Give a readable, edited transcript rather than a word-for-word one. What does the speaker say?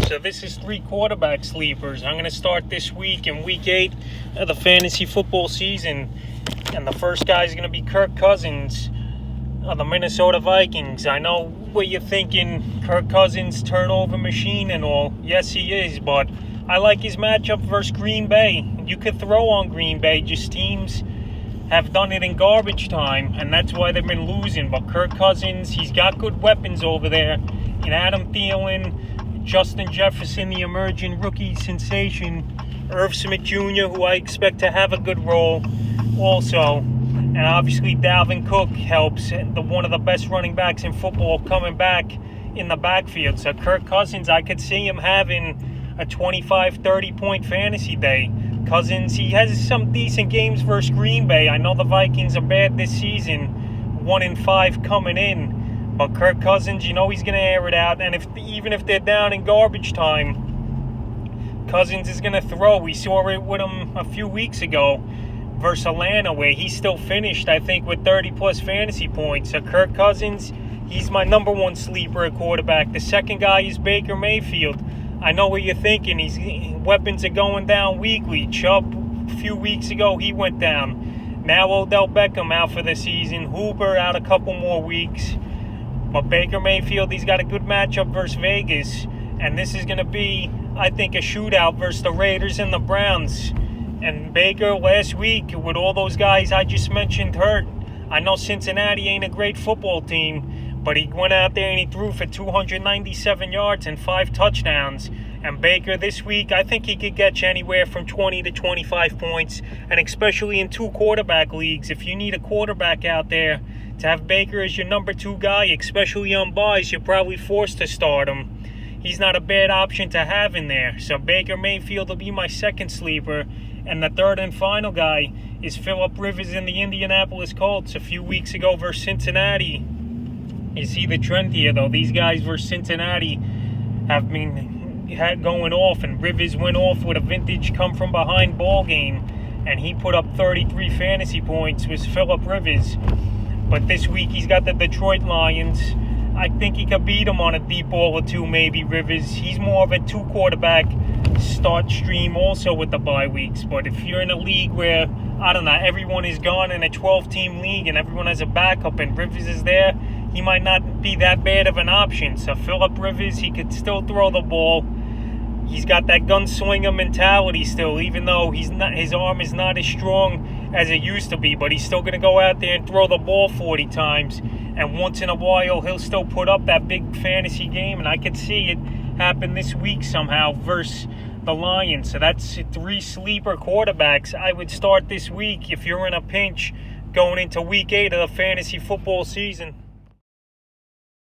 So this is 3 quarterback sleepers. I'm going to start this week in week 8 of the fantasy football season. And the first guy is going to be Kirk Cousins of the Minnesota Vikings. I know what you're thinking, Kirk Cousins, turnover machine and all. Yes, he is, but I like his matchup versus Green Bay. You could throw on Green Bay, just teams have done it in garbage time, and that's why they've been losing. But Kirk Cousins, he's got good weapons over there. And Adam Thielen, Justin Jefferson, the emerging rookie sensation, Irv Smith Jr., who I expect to have a good role also. And obviously Dalvin Cook helps, one of the best running backs in football, coming back in the backfield. So Kirk Cousins, I could see him having a 25-30 point fantasy day. Cousins, he has some decent games versus Green Bay. I know the Vikings are bad this season, 1-5 coming in. But Kirk Cousins, you know he's going to air it out. And even if they're down in garbage time, Cousins is going to throw. We saw it with him a few weeks ago versus Atlanta, where he still finished, I think, with 30-plus fantasy points. So Kirk Cousins, he's my number one sleeper at quarterback. The second guy is Baker Mayfield. I know what you're thinking. Weapons are going down weekly. Chubb, a few weeks ago, he went down. Now Odell Beckham out for the season. Hooper out a couple more weeks. But Baker Mayfield, he's got a good matchup versus Vegas. And this is going to be, I think, a shootout versus the Raiders and the Browns. And Baker last week, with all those guys I just mentioned hurt, I know Cincinnati ain't a great football team, but he went out there and he threw for 297 yards and 5 touchdowns. And Baker this week, I think he could get you anywhere from 20 to 25 points. And especially in 2 quarterback leagues, if you need a quarterback out there, to have Baker as your number 2 guy, especially on buys, you're probably forced to start him. He's not a bad option to have in there. So Baker Mayfield will be my second sleeper. And the third and final guy is Philip Rivers in the Indianapolis Colts a few weeks ago versus Cincinnati. You see the trend here, though. These guys versus Cincinnati have been going off, and Rivers went off with a vintage come-from-behind ball game, and he put up 33 fantasy points with Philip Rivers. But this week he's got the Detroit Lions. I think he could beat them on a deep ball or 2, maybe, Rivers. He's more of a 2-quarterback start stream also with the bye weeks. But if you're in a league where, I don't know, everyone is gone in a 12-team league and everyone has a backup and Rivers is there, he might not be that bad of an option. So Philip Rivers, he could still throw the ball. He's got that gunslinger mentality still, even though his arm is not as strong as it used to be. But he's still going to go out there and throw the ball 40 times. And once in a while, he'll still put up that big fantasy game. And I could see it happen this week somehow versus the Lions. So that's 3 sleeper quarterbacks I would start this week if you're in a pinch going into week 8 of the fantasy football season.